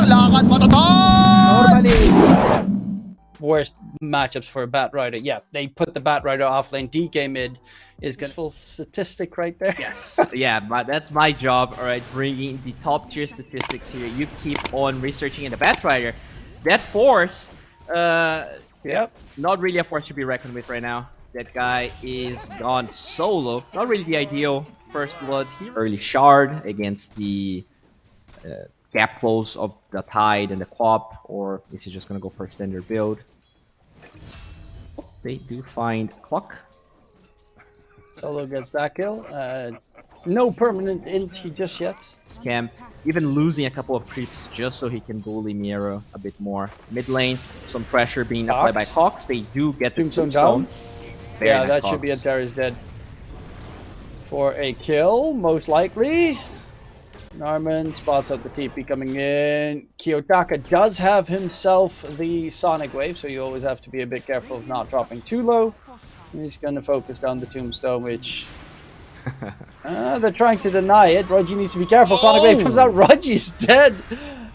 lakad matatag! Normally, worst matchups for a Bat Rider. Yeah, they put the Bat Rider off lane. DK mid is going to full statistic right there. Yes, yeah, that's my job. All right, bringing the top tier statistics here. You keep on researching in the Batrider. That force, Yep. not really a force to be reckoned with right now. That guy is gone solo. Not really the ideal first blood here. Early shard against the gap close of the Tide and the Quap, or is he just gonna go for a standard build? Oh, they do find Clock. Solo gets that kill. No permanent inti just yet. Scam, even losing a couple of creeps just so he can bully Miro a bit more. Mid lane, some pressure being applied by Cox. They do get the Tombstone down. Very Yeah, nice that Cox. should be Antares dead. For a kill, most likely. Narman spots out the TP coming in. Kiyotaka does have himself the Sonic Wave, so you always have to be a bit careful of not dropping too low. And he's going to focus down the Tombstone, which they're trying to deny it. Roji needs to be careful. Sonic Wave comes out. Roji's dead.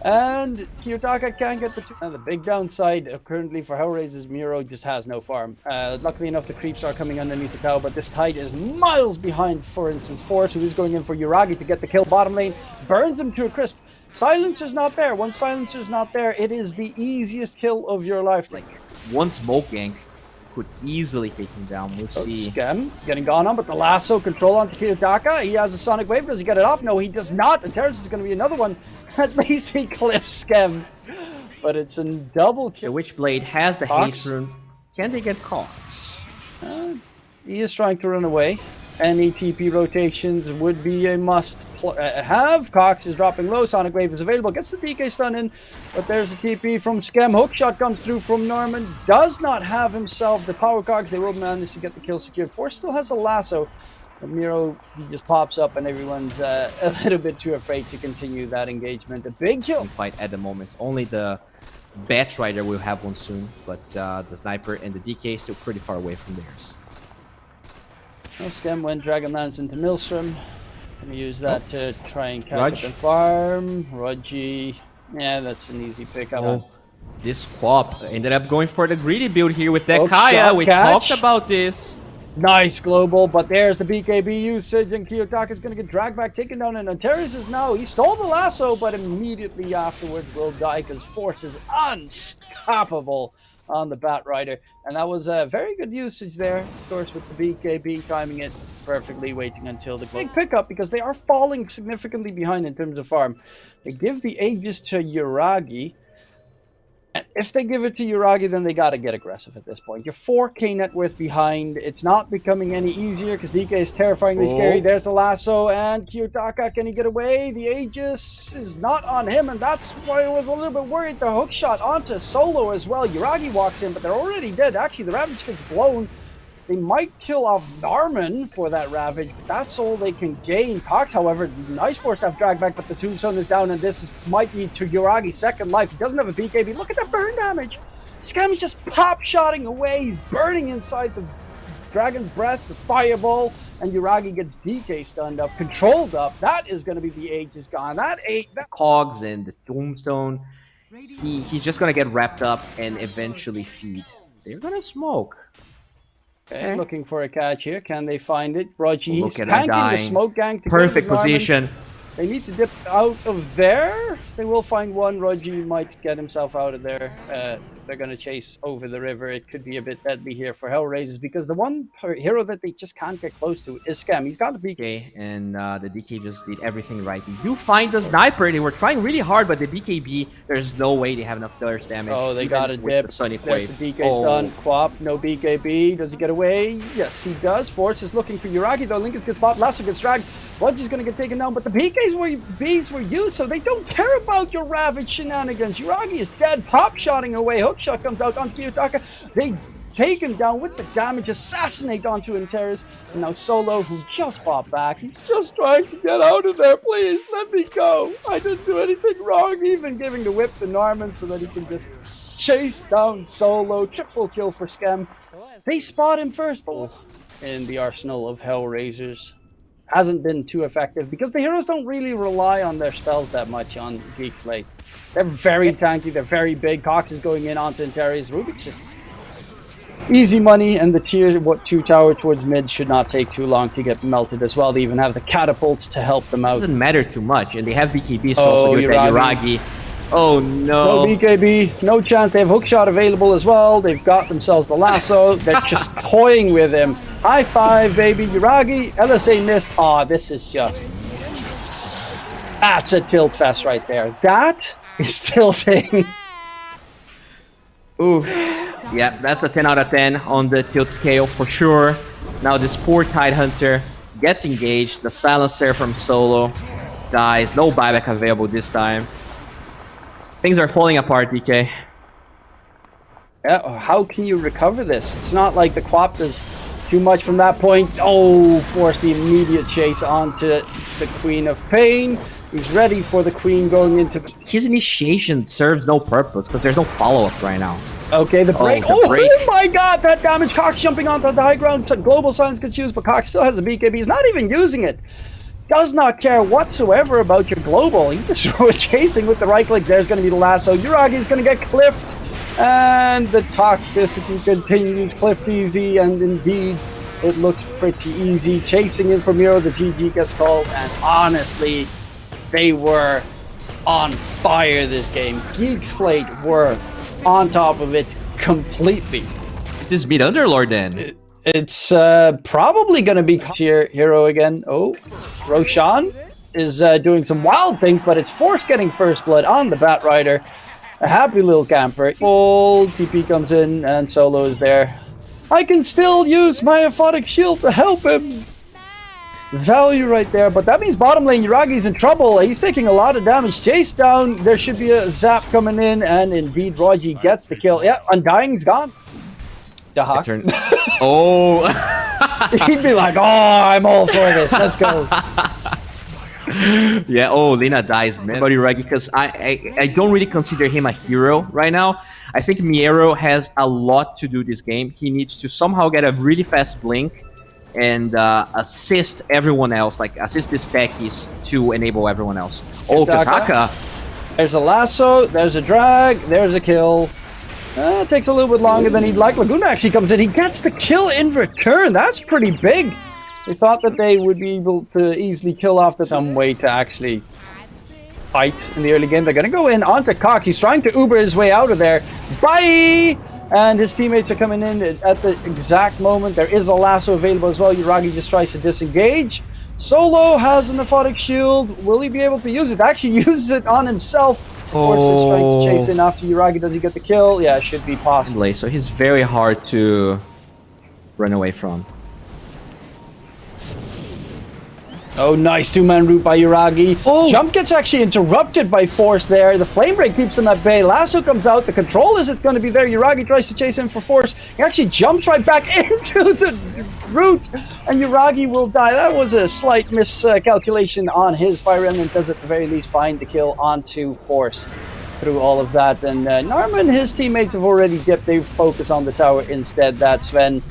And Kiyotaka can't get the the big downside currently for HellRaisers, Miro just has no farm. Luckily enough, the creeps are coming underneath the tower, but this Tide is miles behind, for instance, Force, who is going in for Yuragi to get the kill bottom lane. Burns him to a crisp. Silencer's not there. Once Silencer's not there, it is the easiest kill of your life. Like, one smoke gank could easily take him down. We'll see. Scam getting gone on, but the lasso control onto Kiyotaka. He has a Sonic Wave. Does he get it off? No, he does not. And Terrence is going to be another one that basically cliffs Scam. But it's a double kill. The Witchblade has the Cox? haste rune. Can they get Cox? He is trying to run away. Any TP rotations would be a must have. Cox is dropping low. Sonic Wave is available. Gets the DK stun in. But there's a TP from Scam. Hookshot comes through from Norman. Does not have himself the power cogs. They will manage to get the kill secured. Force still has a lasso. But Miro, he just pops up and everyone's a little bit too afraid to continue that engagement. A big kill. Fight at the moment. Only the Batrider will have one soon. But the Sniper and the DK still pretty far away from theirs. Well, Scam went Dragonlance into Maelstrom. Gonna use that to try and catch up and farm. Roji. Yeah, that's an easy pickup. Oh, this Quap ended up going for the greedy build here with that Hook Kaya. shot We catch. talked about this. Nice global, but there's the BKB usage, and Kiyotaka is going to get dragged back, taken down, and Antares is now, he stole the lasso, but immediately afterwards will die because Force is unstoppable on the Bat Rider. And that was a very good usage there, of course, with the BKB timing it perfectly, waiting until the big pickup, because they are falling significantly behind in terms of farm. They give the Aegis to Yuragi. And if they give it to Yuragi, then they got to get aggressive at this point. You're 4k net worth behind. It's not becoming any easier because DK is terrifyingly scary. There's the lasso, and Kiyotaka, can he get away? The Aegis is not on him, and that's why I was a little bit worried. The hook shot onto Solo as well. Yuragi walks in, but they're already dead. Actually, the Ravage gets blown. They might kill off Narman for that Ravage, but that's all they can gain. Cox, however, nice force have dragged back, but the Tombstone is down, and this might be to Yuragi's second life. He doesn't have a BKB. Look at the burn damage. Scam is just pop-shotting away. He's burning inside the Dragon's Breath, the Fireball, and Yuragi gets DK stunned up, controlled up. That is going to be the Aegis gone. That Cogs and the Tombstone, he's just going to get wrapped up and eventually feed. They're going to smoke. Okay, looking for a catch here. Can they find it? Roji Look at tanking him the dying. smoke gang to Perfect get Norman. position. They need to dip out of there. They will find one. Roji might get himself out of there. If they're going to chase over the river, it could be a bit deadly here for HellRaisers, because the one hero that they just can't get close to is Scam. He's got the BK. Okay, and the DK just did everything right. They do find the Sniper. They were trying really hard, but the BKB, there's no way they have enough burst damage. Oh, they even got a with dip. the Sonic There's Wave. the DK stun. Quap, no BKB. Does he get away? Yes, he does. Force is looking for Yuragi, though. Lincoln gets bought. Lasso gets dragged. Roji's going to get taken down, but the BKs were used, so they don't care about your Ravage shenanigans. Yuragi is dead. Pop-shotting away. Hookshot comes out on Kiyotaka. They take him down with the damage, assassinate onto Antares. And now Solo, who just popped back, he's just trying to get out of there. Please, let me go. I didn't do anything wrong. Even giving the whip to Norman so that he can just chase down Solo. Triple kill for Scam. They spot him first, but in the arsenal of HellRaisers. hasn't been too effective because the heroes don't really rely on their spells that much on Geek Slate. They're very tanky, they're very big. Cox is going in onto Antares. Rubik's just easy money, and the tier 2 tower towards mid should not take too long to get melted as well. They even have the catapults to help them out. Doesn't matter too much, and they have BKB, so also good at Yuragi. Oh no. No BKB, no chance. They have hookshot available as well. They've got themselves the lasso. They're just toying with him. High five, baby. Yuragi, LSA missed. Aw, this is just... That's a tilt fest right there. That is tilting. Ooh. Yeah, that's a 10 out of 10 on the tilt scale for sure. Now this poor Tidehunter gets engaged. The silencer from Solo dies. No buyback available this time. Things are falling apart, DK. Yeah, how can you recover this? It's not like the Quap does too much from that point. Oh, force the immediate chase onto the Queen of Pain, who's ready for the Queen going into... His initiation serves no purpose because there's no follow-up right now. Okay, the break. Oh, My god, that damage. Cox jumping onto the high ground. So global silence gets used, but Cox still has a BKB. He's not even using it. Does not care whatsoever about your global. He's just chasing with the right click. There's going to be the lasso. Yuragi's going to get cliffed. And the toxicity continues. Cliffed easy, and indeed, it looks pretty easy. Chasing in from Miro, the GG gets called, and honestly, they were on fire this game. Geek Slate were on top of it completely. Is this mid Underlord then? It's probably going to be tier hero again. Oh, Roshan is doing some wild things, but it's Force getting first blood on the Bat Rider. A happy little camper. Full TP comes in, and Solo is there. I can still use my Aphotic Shield to help him. Value right there, but that means bottom lane Yuragi's in trouble. He's taking a lot of damage. Chase down. There should be a zap coming in, and indeed Rogi gets the kill. Yeah, Undying's gone. Dahak. Oh. He'd be like, oh, I'm all for this. Let's go. Yeah, oh, Lina dies, man. But Yuragi, because I don't really consider him a hero right now. I think Miero has a lot to do this game. He needs to somehow get a really fast blink and assist everyone else, like assist the stackies to enable everyone else. Oh, Kataka. There's a lasso, there's a drag, there's a kill. It takes a little bit longer than he'd like. Laguna actually comes in. He gets the kill in return. That's pretty big. They thought that they would be able to easily kill off some way to actually fight in the early game. They're going to go in onto Cox. He's trying to Uber his way out of there. Bye! And his teammates are coming in at the exact moment. There is a lasso available as well. Yuragi just tries to disengage. Solo has an Aphotic Shield. Will he be able to use it? Actually uses it on himself. Force is trying to chase in after Yuragi. Does he get the kill? Yeah, it should be possible. So he's very hard to run away from. Oh, nice two-man route by Yuragi. Oh. Jump gets actually interrupted by Force there. The flame break keeps him at bay. Lasso comes out. The control isn't going to be there. Yuragi tries to chase him for Force. He actually jumps right back into the route, and Yuragi will die. That was a slight miscalculation on his. Fire Remnant does at the very least find the kill onto Force through all of that. And Narman, his teammates have already dipped. They focus on the tower instead. That Sven...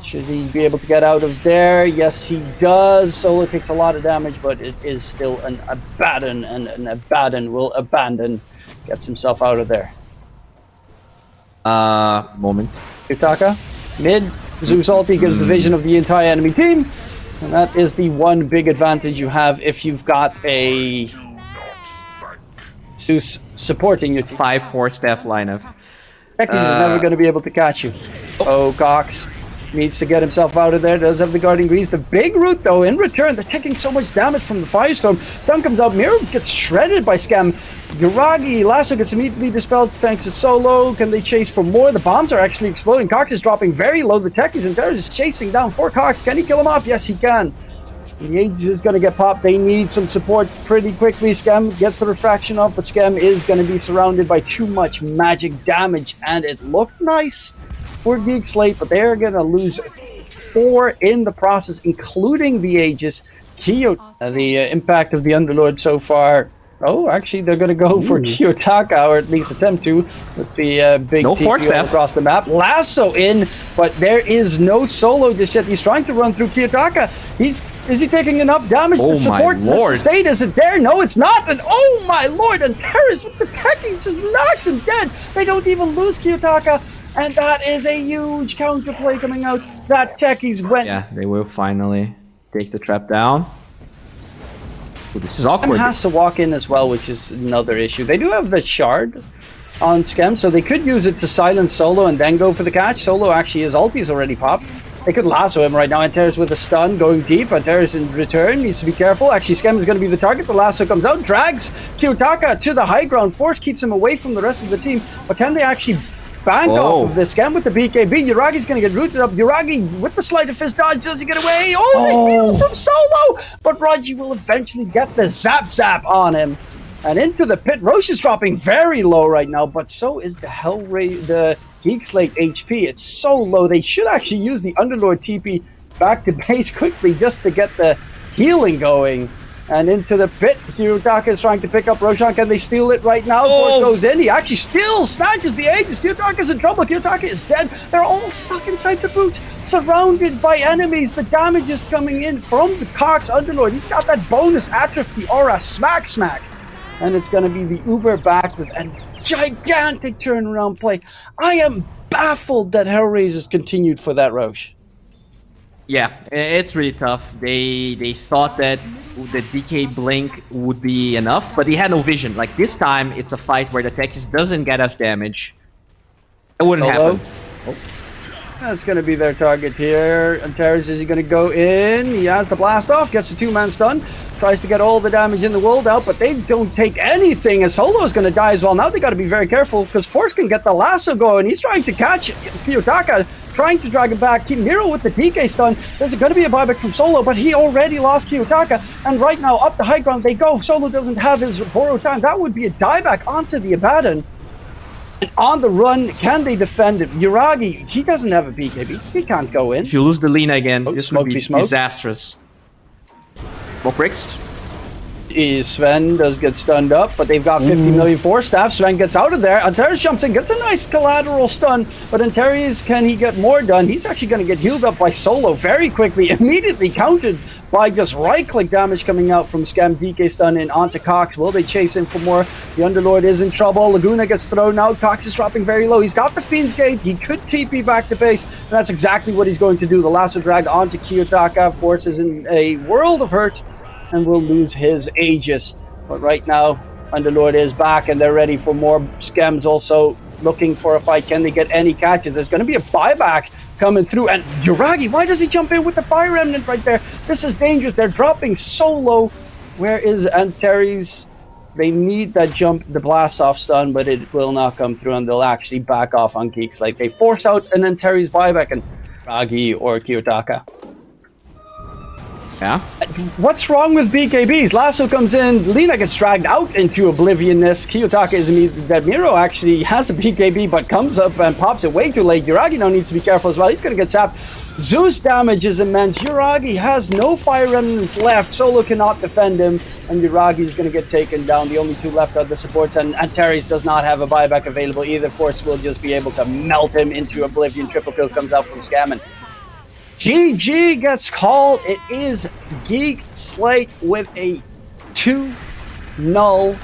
Should he be able to get out of there? Yes, he does. Solo takes a lot of damage, but it is still an Abaddon, and an Abaddon will abandon. Gets himself out of there. Moment. Utaka, mid. Zeus ulti gives the vision of the entire enemy team. And that is the one big advantage you have if you've got a Zeus supporting your team. 5-4 staff lineup. Tekis is never going to be able to catch you. Oh, Cox needs to get himself out of there. Does have the guarding grease. The big root, though, in return, they're taking so much damage from the Firestorm. Stun comes out. Miro gets shredded by Scam. Yuragi, Lasso gets immediately dispelled thanks to Solo. Can they chase for more? The bombs are actually exploding. Cox is dropping very low. The Techies and Terror is chasing down for Cox. Can he kill him off? Yes, he can. The Aegis is going to get popped. They need some support pretty quickly. Scam gets the refraction off, but Scam is going to be surrounded by too much magic damage, and it looked nice for Geek Slate, but they're going to lose 4 in the process, including the Aegis. The impact of the Underlord so far Oh, actually, they're going to go for Kiyotaka, or at least attempt to, with the big No TP fork staff. across the map. Lasso in, but there is no solo just yet. He's trying to run through Kiyotaka. Is he taking enough damage Oh to support my the lord. sustain? Is it there? No, it's not. And oh my lord, and Terrace with the techie just knocks him dead. They don't even lose Kiyotaka, and that is a huge counterplay coming out. That techies went. Yeah, they will finally take the trap down. Ooh, this is Scrim awkward. has to walk in as well, which is another issue. They do have the shard on Scrim, so they could use it to silence Solo and then go for the catch. Solo actually, his ulti's already popped. They could lasso him right now. Antares with a stun going deep. Antares in return needs to be careful. Actually, Scrim is going to be the target. The lasso comes out, drags Kiyotaka to the high ground. Force keeps him away from the rest of the team. But can they actually bank off of this? Scrim with the BKB. Yuragi's going to get rooted up. Yuragi with the sleight of fist dodge. Does he get away? Oh, they heal from Solo! But Raji will eventually get the zap on him. And into the pit. Roche is dropping very low right now, but so is the the Geek Slate HP. It's so low. They should actually use the Underlord TP back to base quickly just to get the healing going. And into the pit. Kiyotaka is trying to pick up Roshan. Can they steal it right now? Force goes in. He actually still snatches the Aegis. Kiyotaka's in trouble. Kiyotaka is dead. They're all stuck inside the boot, surrounded by enemies. The damage is coming in from the Cox Underlord. He's got that bonus atrophy aura. Smack. And it's going to be the Uber back with a gigantic turnaround play. I am baffled that HellRaisers continued for that Roche. Yeah, it's really tough. They thought that the DK blink would be enough, but he had no vision. Like this time, it's a fight where the Tekis doesn't get us damage. It wouldn't happen. That's going to be their target here. Antares, is he going to go in? He has the blast off, gets a 2-man stun, tries to get all the damage in the world out, but they don't take anything, and Solo is going to die as well. Now they got to be very careful, because Force can get the lasso going. He's trying to catch Kiyotaka, trying to drag him back. Miro with the DK stun. There's going to be a buyback from Solo, but he already lost Kiyotaka, and right now up the high ground they go. Solo doesn't have his borrow time. That would be a dieback onto the Abaddon. And on the run, can they defend it? Yuragi, he doesn't have a BKB. He can't go in. If you lose the Lina again, this would be smoke. disastrous. More bricks. Sven does get stunned up, but they've got 50 million force staff. Sven gets out of there. Antares jumps in, gets a nice collateral stun, but Antares, can he get more done? He's actually going to get healed up by Solo very quickly, immediately countered by just right-click damage coming out from Scam. DK stun in onto Cox. Will they chase in for more? The Underlord is in trouble. Laguna gets thrown out. Cox is dropping very low. He's got the Fiend's Gate. He could TP back to base, and that's exactly what he's going to do. The lasso drag onto Kiyotaka. Force is in a world of hurt and will lose his Aegis. But right now, Underlord is back and they're ready for more. Scams also looking for a fight. Can they get any catches? There's going to be a buyback coming through. And Yuragi, why does he jump in with the Fire Remnant right there? This is dangerous. They're dropping Solo. Where is Antares? They need that jump, the blast off stun, but it will not come through and they'll actually back off on Geeks. Like they force out an Antares buyback and Yuragi or Kiyotaka. Yeah. What's wrong with BKBs? Lasso comes in, Lina gets dragged out into oblivionness. Kiyotaka is immediately dead. Miro actually has a BKB but comes up and pops it way too late. Yuragi now needs to be careful as well. He's going to get sapped. Zeus damage is immense. Yuragi has no Fire Remnants left. Solo cannot defend him, and Yuragi is going to get taken down. The only two left are the supports, and Antares does not have a buyback available either. Force will just be able to melt him into oblivion. Triple kill comes out from Scammon. GG gets called. It is Geek Slate with a 2-0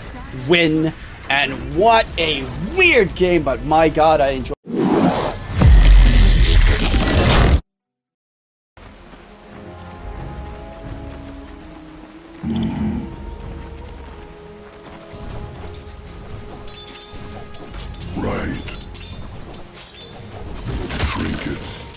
win. And what a weird game, but my god, I enjoyed it. Right. Trinkets.